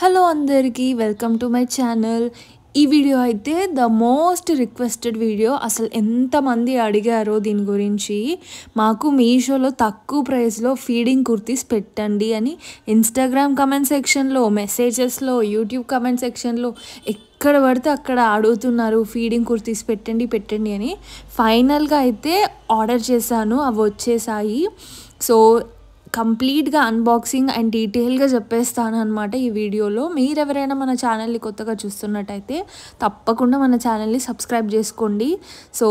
Hello అందరికీ welcome to my channel. ఈ video అయితే ద మోస్ట్ రిక్వెస్టెడ్ వీడియో. అసలు ఎంతమంది అడిగారో దీని గురించి. మాకు మీషోలో తక్కువ ప్రైస్లో ఫీడింగ్ కుర్తీస్ పెట్టండి అని ఇన్స్టాగ్రామ్ కమెంట్ సెక్షన్లో, మెసేజెస్లో, యూట్యూబ్ కమెంట్ సెక్షన్లో ఎక్కడ పడితే అక్కడ అడుగుతున్నారు ఫీడింగ్ కుర్తీస్ పెట్టండి పెట్టండి అని. ఫైనల్గా అయితే ఆర్డర్ చేశాను, అవి వచ్చేసాయి. సో కంప్లీట్గా అన్బాక్సింగ్ అండ్ డీటెయిల్గా చెప్పేస్తాను అనమాట ఈ వీడియోలో. మీరు ఎవరైనా మన ఛానల్ని కొత్తగా చూస్తున్నట్టయితే తప్పకుండా మన ఛానల్ని సబ్స్క్రైబ్ చేసుకోండి. సో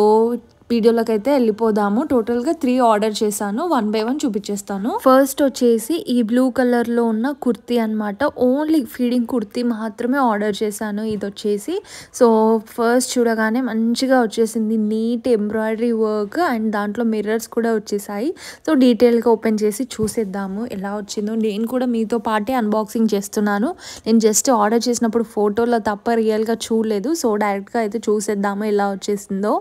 వీడియోలోకి అయితే వెళ్ళిపోదాము. టోటల్గా 3 ఆర్డర్ చేశాను, 1 బై 1 చూపించేస్తాను. ఫస్ట్ వచ్చేసి ఈ బ్లూ కలర్లో ఉన్న కుర్తీ అనమాట. ఓన్లీ ఫీడింగ్ కుర్తీ మాత్రమే ఆర్డర్ చేశాను. ఇది వచ్చేసి సో ఫస్ట్ చూడగానే మంచిగా వచ్చేసింది, నీట్ ఎంబ్రాయిడరీ వర్క్ అండ్ దాంట్లో మిర్రర్స్ కూడా వచ్చేసాయి. సో డీటెయిల్గా ఓపెన్ చేసి చూసేద్దాము ఎలా వచ్చిందో. నేను కూడా మీతో పాటే అన్బాక్సింగ్ చేస్తున్నాను. నేను జస్ట్ ఆర్డర్ చేసినప్పుడు ఫోటోలో తప్ప రియల్గా చూడలేదు. సో డైరెక్ట్గా అయితే చూసేద్దాము ఎలా వచ్చేసిందో.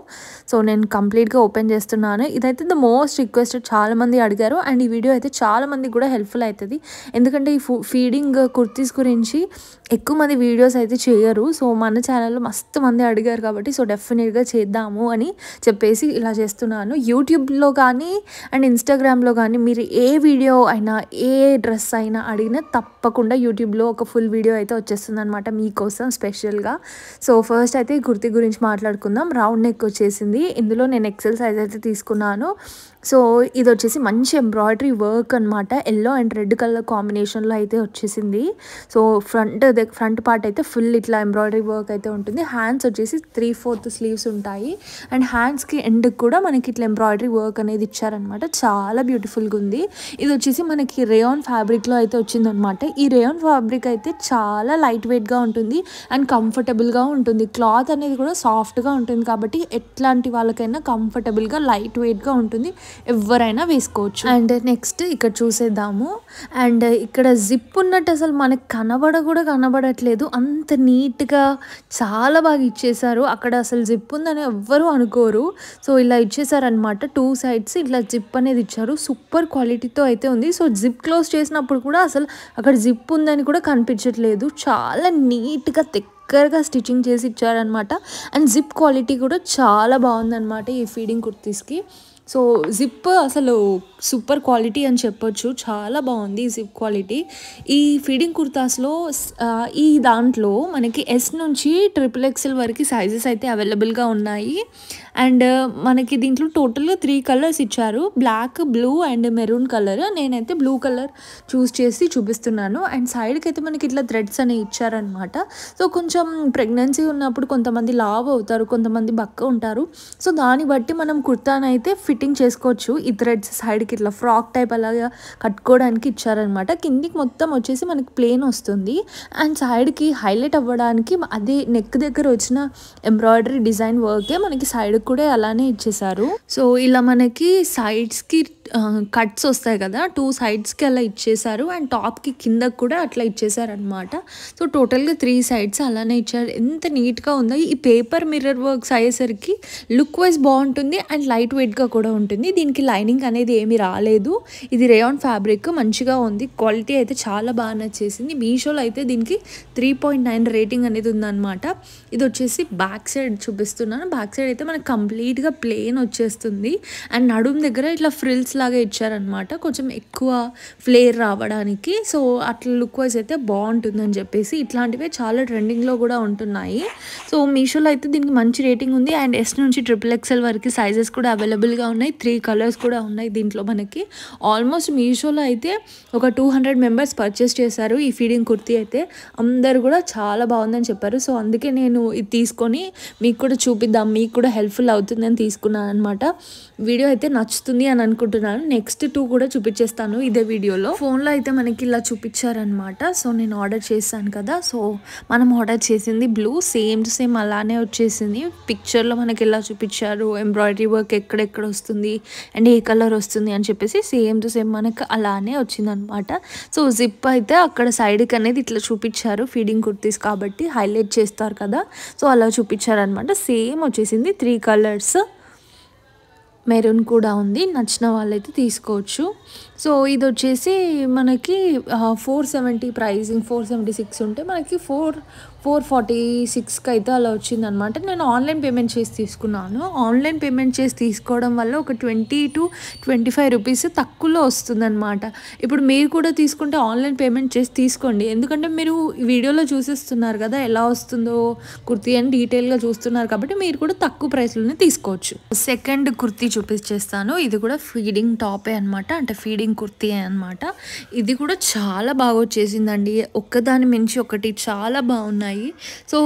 సో నేను కంప్లీట్గా ఓపెన్ చేస్తున్నాను. ఇదైతే ద మోస్ట్ రిక్వెస్టెడ్, చాలామంది అడిగారు అండ్ ఈ వీడియో అయితే చాలామంది కూడా హెల్ప్ఫుల్ అవుతుంది. ఎందుకంటే ఈ ఫీడింగ్ కుర్తీస్ గురించి ఎక్కువ మంది వీడియోస్ అయితే చేయరు. సో మన ఛానల్లో మస్తు మంది అడిగారు కాబట్టి సో డెఫినెట్గా చేద్దాము అని చెప్పేసి ఇలా చేస్తున్నాను. యూట్యూబ్లో కానీ అండ్ ఇన్స్టాగ్రామ్లో కానీ మీరు ఏ వీడియో అయినా ఏ డ్రెస్ అయినా అడిగినా తప్పకుండా యూట్యూబ్లో ఒక ఫుల్ వీడియో అయితే వచ్చేస్తుంది అనమాట మీకోసం స్పెషల్గా. సో ఫస్ట్ అయితే ఈ కుర్తీ గురించి మాట్లాడుకుందాం. రౌండ్ నెక్ వచ్చేసింది. ఇందులో నేను ఎక్సెల్ సైజ్ అయితే తీసుకున్నాను. సో ఇది వచ్చేసి మంచి ఎంబ్రాయిడరీ వర్క్ అనమాట. ఎల్లో అండ్ రెడ్ కలర్ కాంబినేషన్లో అయితే వచ్చేసింది. సో ఫ్రంట్ పార్ట్ అయితే ఫుల్ ఇట్లా ఎంబ్రాయిడరీ వర్క్ అయితే ఉంటుంది. హ్యాండ్స్ వచ్చేసి 3/4 స్లీవ్స్ ఉంటాయి అండ్ హ్యాండ్స్కి ఎండ్కి కూడా మనకి ఇట్లా ఎంబ్రాయిడరీ వర్క్ అనేది ఇచ్చారనమాట. చాలా బ్యూటిఫుల్గా ఉంది. ఇది వచ్చేసి మనకి రేయాన్ ఫ్యాబ్రిక్లో అయితే వచ్చిందనమాట. ఈ రేయాన్ ఫ్యాబ్రిక్ అయితే చాలా లైట్ వెయిట్గా ఉంటుంది అండ్ కంఫర్టబుల్గా ఉంటుంది. క్లాత్ అనేది కూడా సాఫ్ట్గా ఉంటుంది కాబట్టి ఎట్లాంటి వాళ్ళకైనా కంఫర్టబుల్గా లైట్ వెయిట్గా ఉంటుంది, ఎవరైనా వేసుకోవచ్చు. అండ్ నెక్స్ట్ ఇక్కడ చూసేద్దాము. అండ్ ఇక్కడ జిప్ ఉన్నట్టు అసలు మనకు కనబడట్లేదు, అంత నీట్గా చాలా బాగా ఇచ్చేసారు. అక్కడ అసలు జిప్ ఉందని ఎవ్వరూ అనుకోరు. సో ఇలా ఇచ్చేసారనమాట. 2 సైడ్స్ ఇట్లా జిప్ అనేది ఇచ్చారు. సూపర్ క్వాలిటీతో అయితే ఉంది. సో జిప్ క్లోజ్ చేసినప్పుడు కూడా అసలు అక్కడ జిప్ ఉందని కూడా కనిపించట్లేదు. చాలా నీట్గా దగ్గరగా స్టిచ్చింగ్ చేసి ఇచ్చారనమాట. అండ్ జిప్ క్వాలిటీ కూడా చాలా బాగుందన్నమాట ఈ ఫీడింగ్ కుర్తీస్కి. సో జిప్ అసలు సూపర్ క్వాలిటీ అని చెప్పొచ్చు, చాలా బాగుంది ఈ జిప్ క్వాలిటీ. ఈ ఫీడింగ్ కుర్తాస్లో ఈ దాంట్లో మనకి S నుంచి XXL వరకు సైజెస్ అయితే అవైలబుల్గా ఉన్నాయి. అండ్ మనకి దీంట్లో టోటల్గా 3 కలర్స్ ఇచ్చారు, black, blue and maroon colour. నేనైతే బ్లూ కలర్ చూస్ చేసి చూపిస్తున్నాను. అండ్ సైడ్కి అయితే మనకి ఇట్లా థ్రెడ్స్ అనేవి ఇచ్చారనమాట. సో కొంచెం ప్రెగ్నెన్సీ ఉన్నప్పుడు కొంతమంది లావ్ అవుతారు, కొంతమంది బక్క ఉంటారు. సో దాన్ని బట్టి మనం కుర్తానైతే ఫిట్టింగ్ చేసుకోవచ్చు. ఈ థ్రెడ్స్ సైడ్కి ఇట్లా ఫ్రాక్ టైప్ అలాగా కట్టుకోవడానికి ఇచ్చారనమాట. కిందికి మొత్తం వచ్చేసి మనకి ప్లేన్ వస్తుంది అండ్ సైడ్కి హైలైట్ అవ్వడానికి అదే నెక్ దగ్గర వచ్చిన ఎంబ్రాయిడరీ డిజైన్ వర్కే మనకి సైడ్కి కూడా అలానే ఇచ్చేసారు. సో ఇలా మనకి సైడ్స్కి కట్స్ వస్తాయి కదా, 2 సైడ్స్కి అలా ఇచ్చేసారు అండ్ టాప్కి కిందకి కూడా అట్లా ఇచ్చేసారనమాట. సో టోటల్గా 3 సైడ్స్ అలానే ఇచ్చారు. ఎంత నీట్గా ఉందో. ఈ పేపర్ మిర్రర్ వర్క్స్ అయ్యేసరికి లుక్ వైజ్ బాగుంటుంది అండ్ లైట్ వెయిట్గా కూడా ఉంటుంది. దీనికి లైనింగ్ అనేది ఏమీ రాలేదు. ఇది రేయాన్ ఫ్యాబ్రిక్, మంచిగా ఉంది. క్వాలిటీ అయితే చాలా బాగా నచ్చేసింది. మీషోలో అయితే దీనికి 3.9 రేటింగ్ అనేది ఉందన్నమాట. ఇది వచ్చేసి బ్యాక్ సైడ్ చూపిస్తున్నాను. బ్యాక్ సైడ్ అయితే మనకి కంప్లీట్గా ప్లెయిన్ వచ్చేస్తుంది అండ్ నడుము దగ్గర ఇట్లా ఫ్రిల్స్ లాగా ఇచ్చారనమాట, కొంచెం ఎక్కువ ఫ్లేర్ రావడానికి. సో అట్లా లుక్ వైజ్ అయితే బాగుంటుందని చెప్పేసి ఇట్లాంటివే చాలా ట్రెండింగ్లో కూడా ఉంటున్నాయి. సో మీషోలో అయితే దీనికి మంచి రేటింగ్ ఉంది అండ్ S నుంచి XXL వరకు సైజెస్ కూడా అవైలబుల్గా ఉన్నాయి. 3 కలర్స్ కూడా ఉన్నాయి దీంట్లో మనకి. ఆల్మోస్ట్ మీషోలో అయితే ఒక 200 మెంబర్స్ పర్చేస్ చేశారు ఈ ఫీడింగ్ కుర్తీ అయితే. అందరు కూడా చాలా బాగుందని చెప్పారు. సో అందుకే నేను ఇది తీసుకొని మీకు కూడా చూపిద్దాం, మీకు కూడా హెల్ప్ఫుల్ అవుతుందని తీసుకున్నాను అనమాట. వీడియో అయితే నచ్చుతుంది అని అనుకుంటున్నాను. నెక్స్ట్ 2 కూడా చూపించేస్తాను ఇదే వీడియోలో. ఫోన్లో అయితే మనకి ఇలా చూపించారనమాట. సో నేను ఆర్డర్ చేశాను కదా, సో మనం ఆర్డర్ చేసింది బ్లూ, సేమ్ టు సేమ్ అలానే వచ్చేసింది. పిక్చర్లో మనకి ఎలా చూపించారు, ఎంబ్రాయిడరీ వర్క్ ఎక్కడెక్కడ వస్తుంది అండ్ ఏ కలర్ వస్తుంది అని చెప్పేసి సేమ్ టు సేమ్ మనకు అలానే వచ్చిందనమాట. సో జిప్ అయితే అక్కడ సైడ్కి అనేది ఇట్లా చూపించారు, ఫీడింగ్ కుర్తీస్ కాబట్టి హైలైట్ చేస్తారు కదా, సో అలా చూపించారనమాట. సేమ్ వచ్చేసింది. 3 కలర్స్, మెరూన్ కూడా ఉంది. నచ్చిన వాళ్ళైతే తీసుకోవచ్చు. సో ఇదొచ్చేసి మనకి 470 ప్రైజింగ్ 476 ఉంటే మనకి 446కి అయితే అలా వచ్చిందనమాట. నేను ఆన్లైన్ పేమెంట్ చేసి తీసుకున్నాను. ఆన్లైన్ పేమెంట్ చేసి తీసుకోవడం వల్ల ఒక 20-25 రూపీస్ తక్కువలో వస్తుందనమాట. ఇప్పుడు మీరు కూడా తీసుకుంటే ఆన్లైన్ పేమెంట్ చేసి తీసుకోండి. ఎందుకంటే మీరు వీడియోలో చూసేస్తున్నారు కదా ఎలా వస్తుందో కుర్తీ అని డీటెయిల్గా చూస్తున్నారు కాబట్టి మీరు కూడా తక్కువ ప్రైస్లోనే తీసుకోవచ్చు. సెకండ్ కుర్తీ చూపించేస్తాను. ఇది కూడా ఫీడింగ్ టాపే అనమాట, అంటే ఫీడింగ్ కుర్తీ అనమాట. ఇది కూడా చాలా బాగా వచ్చేసిందండి. ఒక్కదాని మించి ఒకటి చాలా బాగున్నాయి. సో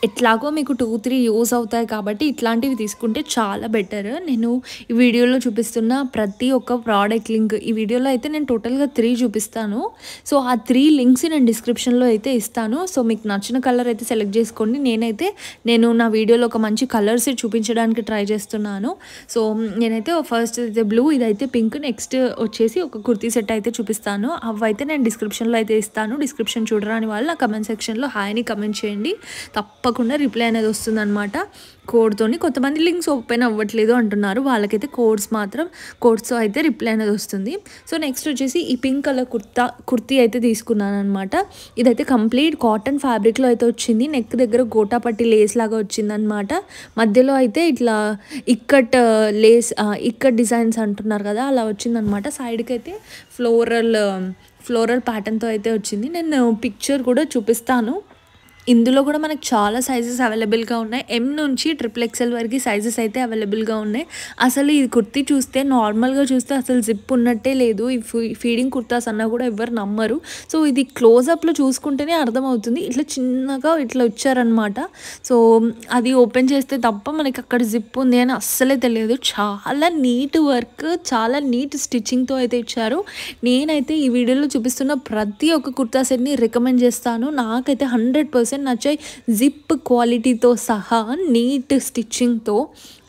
ఎట్లాగో మీకు 2-3 యూజ్ అవుతాయి కాబట్టి ఇట్లాంటివి తీసుకుంటే చాలా బెటర్. నేను ఈ వీడియోలో చూపిస్తున్న ప్రతి ఒక్క ప్రోడక్ట్ లింక్, ఈ వీడియోలో అయితే నేను టోటల్గా 3 చూపిస్తాను. సో ఆ 3 లింక్స్ నేను డిస్క్రిప్షన్లో అయితే ఇస్తాను. సో మీకు నచ్చిన కలర్ అయితే సెలెక్ట్ చేసుకోండి. నేను నా వీడియోలో ఒక మంచి కలర్స్ చూపించడానికి ట్రై చేస్తున్నాను. సో నేనైతే ఫస్ట్ అయితే బ్లూ, ఇదైతే పింక్, నెక్స్ట్ వచ్చేసి ఒక కుర్తీ సెట్ అయితే చూపిస్తాను. అవైతే నేను డిస్క్రిప్షన్లో అయితే ఇస్తాను. డిస్క్రిప్షన్ చూడరాని వాళ్ళు నా కమెంట్ సెక్షన్లో హాయ్ని కమెంట్ చేయండి. తప్పకుండా రిప్లై అనేది వస్తుందన్నమాట కోడ్తోని. కొంతమంది లింక్స్ ఓపెన్ అవ్వట్లేదు అంటున్నారు, వాళ్ళకైతే కోడ్స్తో అయితే రిప్లై అనేది వస్తుంది. సో నెక్స్ట్ వచ్చేసి ఈ పింక్ కలర్ కుర్తీ అయితే తీసుకున్నాను అనమాట. ఇదైతే కంప్లీట్ కాటన్ ఫ్యాబ్రిక్లో అయితే వచ్చింది. నెక్ దగ్గర గోటాపట్టి లేస్ లాగా వచ్చిందనమాట. మధ్యలో అయితే ఇట్లా ఇక్కట్ డిజైన్స్ అంటున్నారు కదా, అలా వచ్చిందనమాట. సైడ్కి అయితే ఫ్లోరల్ ప్యాటర్న్తో అయితే వచ్చింది. నేను పిక్చర్ కూడా చూపిస్తాను. ఇందులో కూడా మనకు చాలా సైజెస్ అవైలబుల్గా ఉన్నాయి. M నుంచి XXL వరకు సైజెస్ అయితే అవైలబుల్గా ఉన్నాయి. అసలు ఈ కుర్తీ చూస్తే నార్మల్గా చూస్తే అసలు జిప్ ఉన్నట్టే లేదు. ఈ ఫీడింగ్ కుర్తాస్ అన్నా కూడా ఎవరు నమ్మరు. సో ఇది క్లోజప్లో చూసుకుంటేనే అర్థమవుతుంది. ఇట్లా చిన్నగా ఇట్లా వచ్చారనమాట. సో అది ఓపెన్ చేస్తే తప్ప మనకి అక్కడ జిప్ ఉంది అని అస్సలే తెలియదు. చాలా నీట్ వర్క్, చాలా నీట్ స్టిచ్చింగ్తో అయితే ఇచ్చారు. నేనైతే ఈ వీడియోలో చూపిస్తున్న ప్రతి ఒక్క కుర్తా సెట్ని రికమెండ్ చేస్తాను. నాకైతే 100% నచ్చాయి. జిప్ క్వాలిటీతో సహా, నీట్ స్టిచ్చింగ్తో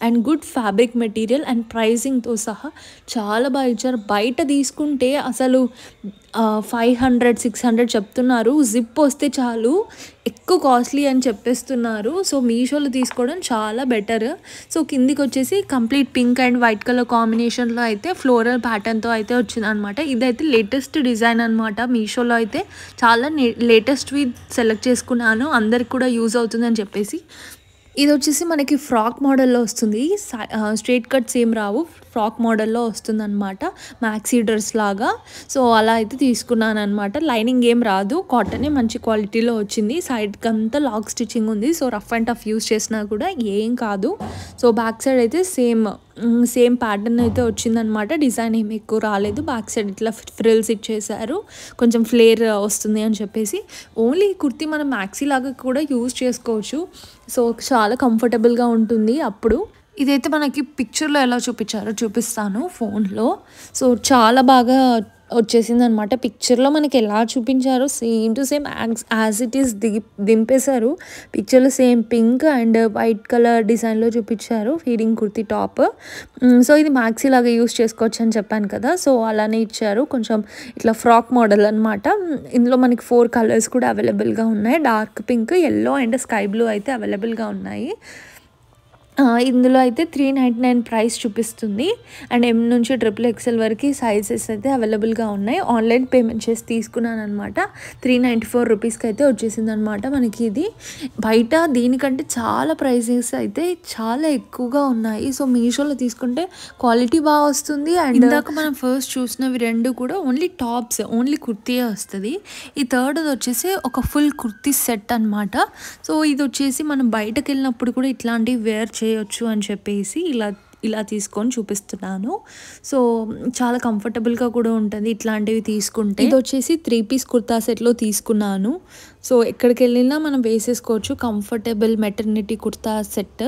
and good fabric material and ప్రైజింగ్తో సహా చాలా బాగా ఇచ్చారు. బయట తీసుకుంటే అసలు 500-600 చెప్తున్నారు. జిప్ వస్తే చాలు ఎక్కువ కాస్ట్లీ అని చెప్పేస్తున్నారు. సో మీషోలో తీసుకోవడం చాలా బెటర్. సో కిందికి వచ్చేసి complete pink and white colour కాంబినేషన్లో అయితే ఫ్లోరల్ ప్యాటర్న్తో అయితే వచ్చిందనమాట. ఇదైతే లేటెస్ట్ డిజైన్ అనమాట. మీషోలో అయితే చాలా లేటెస్ట్వి సెలెక్ట్ చేసుకున్నాను, అందరికి కూడా యూజ్ అవుతుందని చెప్పేసి. ఇది వచ్చేసి మనకి ఫ్రాక్ మోడల్లో వస్తుంది. స్ట్రైట్ కట్స్ ఏం రావు, ఫ్రాక్ మోడల్లో వస్తుంది అనమాట, మ్యాక్సీ డ్రెస్ లాగా. సో అలా అయితే తీసుకున్నాను అనమాట. లైనింగ్ ఏం రాదు, కాటనే మంచి క్వాలిటీలో వచ్చింది. సైడ్కి అంతా లాక్ స్టిచ్చింగ్ ఉంది. So rough and tough use చేసినా కూడా ఏం కాదు. సో బ్యాక్ సైడ్ అయితే సేమ్ ప్యాటర్న్ అయితే వచ్చిందనమాట. డిజైన్ ఏమి ఎక్కువ రాలేదు. బ్యాక్ సైడ్ ఇట్లా ఫ్రిల్స్ ఇచ్చేసారు, కొంచెం ఫ్లేర్ వస్తుంది అని చెప్పేసి. ఓన్లీ కుర్తీ మనం మ్యాక్సీ లాగా కూడా యూజ్ చేసుకోవచ్చు. సో చాలా కంఫర్టబుల్గా ఉంటుంది. అప్పుడు ఇదైతే మనకి పిక్చర్లో ఎలా చూపించారో చూపిస్తాను ఫోన్లో. సో చాలా బాగా వచ్చేసింది అనమాట. పిక్చర్లో మనకి ఎలా చూపించారో same to same as it is దింపేశారు. పిక్చర్లో same pink and white colour డిజైన్లో చూపించారు ఫీడింగ్ కుర్తీ టాప్. సో ఇది మ్యాక్సీ లాగా యూస్ చేసుకోవచ్చు అని చెప్పాను కదా, సో అలానే ఇచ్చారు. కొంచెం ఇట్లా ఫ్రాక్ మోడల్ అనమాట. ఇందులో మనకి 4 కలర్స్ కూడా అవైలబుల్గా ఉన్నాయి. Dark pink, yellow and sky blue అయితే అవైలబుల్గా ఉన్నాయి. ఇందులో అయితే 399 ప్రైస్ చూపిస్తుంది. అండ్ M నుంచి XXL వరకు సైజెస్ అయితే అవైలబుల్గా ఉన్నాయి. ఆన్లైన్ పేమెంట్ చేసి తీసుకున్నాను అనమాట. 394 రూపీస్కి అయితే వచ్చేసింది అనమాట మనకి. ఇది బయట దీనికంటే చాలా ప్రైజెస్ అయితే చాలా ఎక్కువగా ఉన్నాయి. సో మీషోలో తీసుకుంటే క్వాలిటీ బాగా వస్తుంది. అండ్ ఇందాక మనం ఫస్ట్ చూసినవి 2 కూడా ఓన్లీ టాప్స్, ఓన్లీ కుర్తీయే వస్తుంది. ఈ థర్డ్ వచ్చేసి ఒక ఫుల్ కుర్తీ సెట్ అనమాట. సో ఇది వచ్చేసి మనం బయటకు వెళ్ళినప్పుడు కూడా ఇట్లాంటివి వేర్ చేయొచ్చు అని చెప్పేసి ఇలా తీసుకొని చూపిస్తున్నాను. సో చాలా కంఫర్టబుల్గా కూడా ఉంటుంది ఇట్లాంటివి తీసుకుంటే. ఇది వచ్చేసి 3 పీస్ కుర్తా సెట్లో తీసుకున్నాను. సో ఎక్కడికి వెళ్ళినా మనం వేసేసుకోవచ్చు. Comfortable maternity kurta set.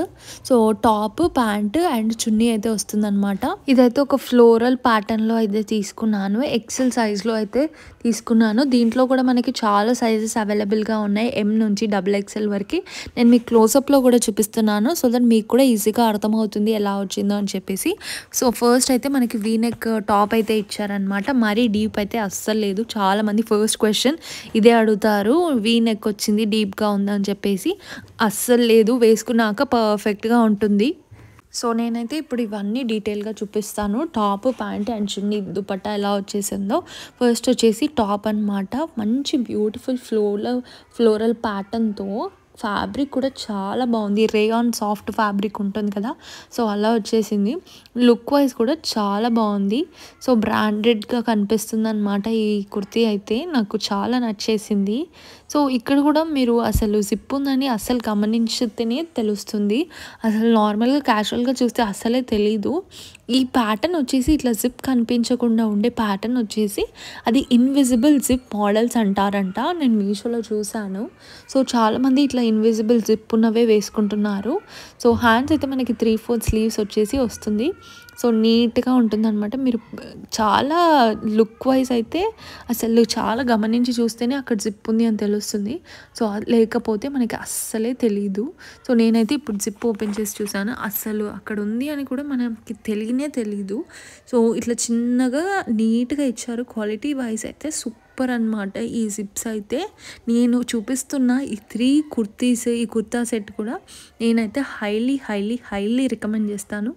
So top, pant and chunni అయితే వస్తుందన్నమాట. ఇదైతే ఒక ఫ్లోరల్ ప్యాటర్న్లో అయితే తీసుకున్నాను. ఎక్సెల్ సైజ్లో అయితే తీసుకున్నాను. దీంట్లో కూడా మనకి చాలా సైజెస్ అవైలబుల్గా ఉన్నాయి, M నుంచి XXL వరకు. నేను మీకు క్లోజప్లో కూడా చూపిస్తున్నాను, సో దట్ మీకు కూడా ఈజీగా అర్థమవుతుంది ఎలా వచ్చిందో అని చెప్పేసి. సో ఫస్ట్ అయితే మనకి వీనెక్ టాప్ అయితే ఇచ్చారనమాట. మరీ డీప్ అయితే అస్సలు లేదు. చాలామంది ఫస్ట్ క్వశ్చన్ ఇదే అడుగుతారు, వీనెక్ వచ్చింది డీప్గా ఉందని చెప్పేసి. అస్సలు లేదు, వేసుకున్నాక పర్ఫెక్ట్గా ఉంటుంది. సో నేనైతే ఇప్పుడు ఇవన్నీ డీటెయిల్గా చూపిస్తాను. టాప్, ప్యాంట్ అండ్ చున్నీ దుపట్టా ఎలా వచ్చేసిందో. ఫస్ట్ వచ్చేసి టాప్ అనమాట. మంచి బ్యూటిఫుల్ ఫ్లోరల్ ప్యాటర్న్తో ఫ్యాబ్రిక్ కూడా చాలా బాగుంది. రేయాన్ సాఫ్ట్ ఫ్యాబ్రిక్ ఉంటుంది కదా, సో అలా వచ్చేసింది. లుక్ వైజ్ కూడా చాలా బాగుంది. సో బ్రాండెడ్గా కనిపిస్తుంది అనమాట ఈ కుర్తీ అయితే. నాకు చాలా నచ్చేసింది. సో ఇక్కడ కూడా మీరు అసలు జిప్ ఉందని అసలు గమనించితేనే తెలుస్తుంది. అసలు నార్మల్గా క్యాజువల్గా చూస్తే అసలే తెలీదు. ఈ ప్యాటర్న్ వచ్చేసి ఇట్లా జిప్ కనిపించకుండా ఉండే ప్యాటర్న్ వచ్చేసి అది ఇన్విజిబుల్ జిప్ మోడల్స్ అంటారంట. నేను మీషోలో చూశాను. సో చాలామంది ఇట్లా ఇన్విజిబుల్ జిప్ ఉన్నవే వేసుకుంటున్నారు. సో హ్యాండ్స్ అయితే మనకి 3/4 స్లీవ్స్ వచ్చేసి వస్తుంది. సో నీట్గా ఉంటుందన్నమాట. మీరు చాలా లుక్ వైజ్ అయితే అసలు చాలా గమనించి చూస్తేనే అక్కడ జిప్ ఉంది అని తెలుస్తుంది. సో లేకపోతే మనకి అస్సలే తెలీదు. సో నేనైతే ఇప్పుడు జిప్ ఓపెన్ చేసి చూసాను. అస్సలు అక్కడ ఉంది అని కూడా మనకి తెలియనే తెలీదు. సో ఇట్లా చిన్నగా నీట్గా ఇచ్చారు. క్వాలిటీ వైజ్ అయితే సూపర్ అనమాట. ఈ జిప్స్ అయితే నేను చూపిస్తున్న ఈ 3 కుర్తీస్, ఈ కుర్తా సెట్ కూడా నేనైతే హైలీ రికమెండ్ చేస్తాను.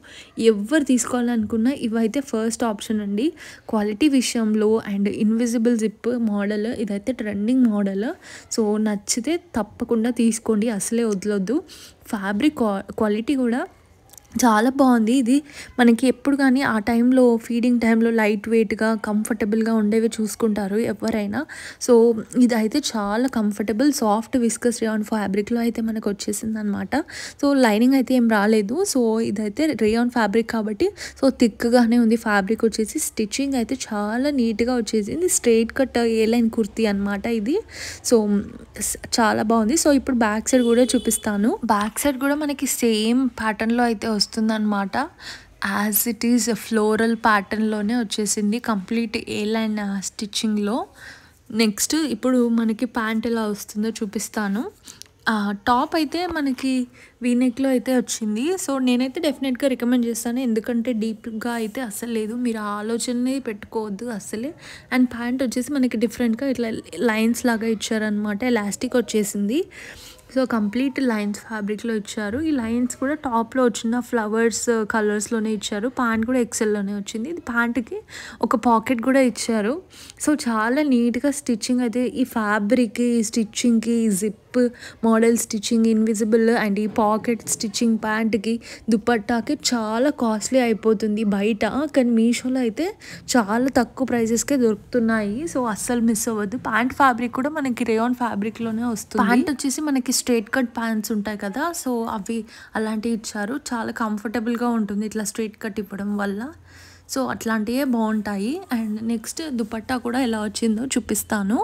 ఎవరు తీసుకోవాలనుకున్నా ఇవైతే ఫస్ట్ ఆప్షన్ అండి. క్వాలిటీ విషయంలో అండ్ ఇన్విజిబుల్ జిప్ మోడల్ ఇదైతే ట్రెండింగ్ మోడల్. సో నచ్చితే తప్పకుండా తీసుకోండి, అసలే వదలొద్దు. ఫ్యాబ్రిక్ క్వాలిటీ కూడా చాలా బాగుంది. ఇది మనకి ఎప్పుడు కానీ ఆ టైంలో ఫీడింగ్ టైంలో లైట్ వెయిట్గా కంఫర్టబుల్గా ఉండేవి చూసుకుంటారు ఎవరైనా. సో ఇదైతే చాలా కంఫర్టబుల్ సాఫ్ట్ విస్కస్ రేయాన్ ఫ్యాబ్రిక్లో అయితే మనకు వచ్చేసింది అనమాట. సో లైనింగ్ అయితే ఏం రాలేదు. సో ఇదైతే రేయాన్ ఫ్యాబ్రిక్ కాబట్టి సో థిక్గానే ఉంది ఫ్యాబ్రిక్ వచ్చేసి. స్టిచ్చింగ్ అయితే చాలా నీట్గా వచ్చేసింది. స్ట్రైట్ కట్ ఏ లైన్ కుర్తీ అనమాట ఇది. సో చాలా బాగుంది. సో ఇప్పుడు బ్యాక్ సైడ్ కూడా చూపిస్తాను. బ్యాక్ సైడ్ కూడా మనకి సేమ్ ప్యాటర్న్లో అయితే వస్తుందన్నమాట. యాజ్ ఇట్ ఈజ్ ఫ్లోరల్ ప్యాటర్న్లోనే వచ్చేసింది కంప్లీట్ ఏ లైన్ స్టిచ్చింగ్లో. నెక్స్ట్ ఇప్పుడు మనకి ప్యాంట్ ఎలా వస్తుందో చూపిస్తాను. టాప్ అయితే మనకి వీనెక్లో అయితే వచ్చింది. సో నేనైతే డెఫినెట్గా రికమెండ్ చేస్తాను, ఎందుకంటే డీప్గా అయితే అస్సలు లేదు. మీరు ఆ ఆలోచనని పెట్టుకోవద్దు అస్సలే. అండ్ ప్యాంట్ వచ్చేసి మనకి డిఫరెంట్గా ఇట్లా లైన్స్ లాగా ఇచ్చారనమాట. ఎలాస్టిక్ వచ్చేసింది. సో కంప్లీట్ లైన్స్ ఫ్యాబ్రిక్లో ఇచ్చారు. ఈ లైన్స్ కూడా టాప్లో వచ్చిన ఫ్లవర్స్ కలర్స్లోనే ఇచ్చారు. ప్యాంట్ కూడా ఎక్సెల్లోనే వచ్చింది. ఇది ప్యాంట్కి ఒక పాకెట్ కూడా ఇచ్చారు. సో చాలా నీట్గా స్టిచ్చింగ్ అయితే ఈ ఫ్యాబ్రిక్కి, ఈ స్టిచ్చింగ్కి, ఈ zip model stitching, invisible and ఈ పాకెట్ స్టిచ్చింగ్ ప్యాంట్కి, దుపట్టాకి చాలా కాస్ట్లీ అయిపోతుంది బయట. కానీ మీషోలో అయితే చాలా తక్కువ ప్రైజెస్కే దొరుకుతున్నాయి. సో అస్సలు మిస్ అవ్వద్దు. ప్యాంట్ ఫ్యాబ్రిక్ కూడా మనకి రేయాన్ ఫ్యాబ్రిక్లోనే వస్తుంది. ప్యాంట్ వచ్చేసి మనకి స్ట్రైట్ కట్ ప్యాంట్స్ ఉంటాయి కదా, సో అవి అలాంటివి ఇచ్చారు. చాలా కంఫర్టబుల్గా ఉంటుంది ఇట్లా స్ట్రైట్ కట్ ఇవ్వడం వల్ల. సో అట్లాంటివే బాగుంటాయి. అండ్ నెక్స్ట్ దుపట్టా కూడా ఎలా వచ్చిందో చూపిస్తాను.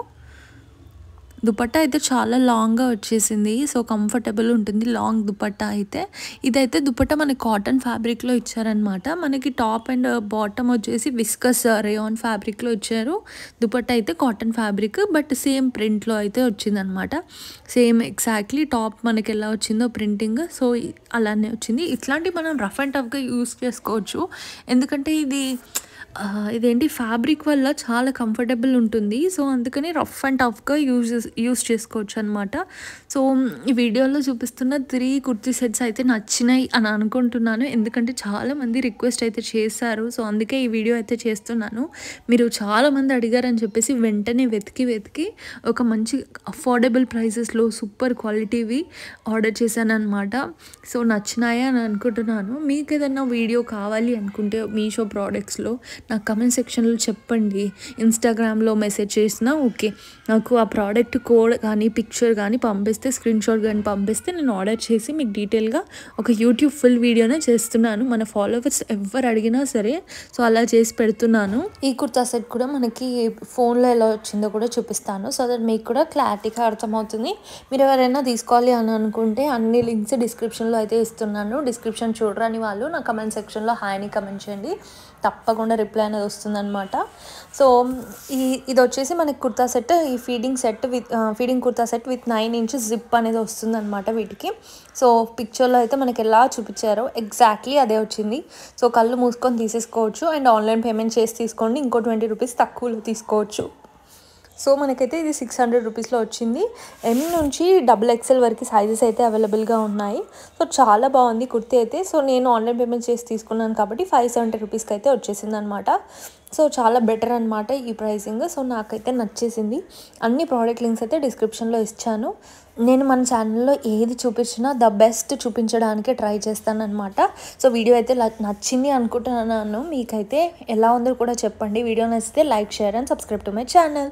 దుపట్టా అయితే చాలా లాంగ్గా వచ్చేసింది. సో కంఫర్టబుల్ ఉంటుంది లాంగ్ దుపట్టా అయితే. ఇదైతే దుపట్టా మనకి కాటన్ ఫ్యాబ్రిక్లో ఇచ్చారనమాట. మనకి టాప్ అండ్ బాటమ్ వచ్చేసి విస్కస్ రేయాన్ ఫ్యాబ్రిక్లో ఇచ్చారు. దుపట్టా అయితే కాటన్ ఫ్యాబ్రిక్, బట్ సేమ్ ప్రింట్లో అయితే వచ్చిందనమాట. సేమ్ ఎగ్జాక్ట్లీ టాప్ మనకి ఎలా వచ్చిందో ప్రింటింగ్, సో అలానే వచ్చింది. ఇట్లాంటివి మనం రఫ్ అండ్ టఫ్గా యూస్ చేసుకోవచ్చు, ఎందుకంటే ఇదేంటి ఫ్యాబ్రిక్ వల్ల చాలా కంఫర్టబుల్ ఉంటుంది. సో అందుకని రఫ్ అండ్ టఫ్గా యూజ్ చేసుకోవచ్చు అనమాట. సో ఈ వీడియోలో చూపిస్తున్న 3 కుర్తీ సెట్స్ అయితే నచ్చినాయి అని అనుకుంటున్నాను, ఎందుకంటే చాలామంది రిక్వెస్ట్ అయితే చేశారు. సో అందుకే ఈ వీడియో అయితే చేస్తున్నాను. మీరు చాలామంది అడిగారని చెప్పేసి వెంటనే వెతికి ఒక మంచి అఫోర్డబుల్ ప్రైసెస్లో సూపర్ క్వాలిటీవి ఆర్డర్ చేశాను అనమాట. సో నచ్చినాయా అని అనుకుంటున్నాను. మీకు ఏదైనా వీడియో కావాలి అనుకుంటే మీషో ప్రోడక్ట్స్లో నాకు కమెంట్ సెక్షన్లో చెప్పండి. ఇన్స్టాగ్రామ్లో మెసేజ్ చేసినా ఓకే. నాకు ఆ ప్రోడక్ట్ కోడ్ కానీ పిక్చర్ కానీ పంపిస్తే, స్క్రీన్ షాట్ కానీ పంపిస్తే నేను ఆర్డర్ చేసి మీకు డీటెయిల్గా ఒక యూట్యూబ్ ఫుల్ వీడియోనే చేస్తున్నాను. మన ఫాలోవర్స్ ఎవరు అడిగినా సరే సో అలా చేసి పెడుతున్నాను. ఈ కుర్తా సెట్ కూడా మనకి ఫోన్లో ఎలా వచ్చిందో కూడా చూపిస్తాను, సో దట్ మీకు కూడా క్లారిటీగా అర్థమవుతుంది. మీరు ఎవరైనా తీసుకోవాలి అని అనుకుంటే అన్ని లింక్స్ డిస్క్రిప్షన్లో అయితే ఇస్తున్నాను. డిస్క్రిప్షన్ చూడరాని వాళ్ళు నా కమెంట్ సెక్షన్లో హాయ్ అని కమెంట్ చేయండి, తప్పకుండా రిప్లై అనేది వస్తుందన్నమాట. సో ఇది వచ్చేసి మనకి కుర్తా సెట్, ఈ feeding kurta set with 9 inches zip అనేది వస్తుందన్నమాట వీటికి. సో పిక్చర్లో అయితే మనకి ఎలా చూపించారో ఎగ్జాక్ట్లీ అదే వచ్చింది. సో కళ్ళు మూసుకొని తీసేసుకోవచ్చు అండ్ ఆన్లైన్ పేమెంట్ చేసి తీసుకోండి. ఇంకో 20 రూపీస్ తక్కువలో తీసుకోవచ్చు. సో మనకైతే ఇది 600 రూపీస్లో వచ్చింది. ఎమ్ నుంచి XXL వరకు సైజెస్ అయితే అవైలబుల్గా ఉన్నాయి. సో చాలా బాగుంది కుర్తీ అయితే. సో నేను ఆన్లైన్ పేమెంట్ చేసి తీసుకున్నాను కాబట్టి 570 రూపీస్కి అయితే వచ్చేసింది అనమాట. సో చాలా బెటర్ అనమాట ఈ ప్రైసింగ్. సో నాకైతే నచ్చేసింది. అన్ని ప్రోడక్ట్ లింక్స్ అయితే డిస్క్రిప్షన్లో ఇచ్చాను. నేను మన ఛానల్లో ఏది చూపించినా ద బెస్ట్ చూపించడానికి ట్రై చేస్తానన్నమాట. సో వీడియో అయితే నచ్చింది అనుకుంటున్నాను. మీకైతే ఎలా ఉందో కూడా చెప్పండి. వీడియో నచ్చితే like, share and subscribe to my channel.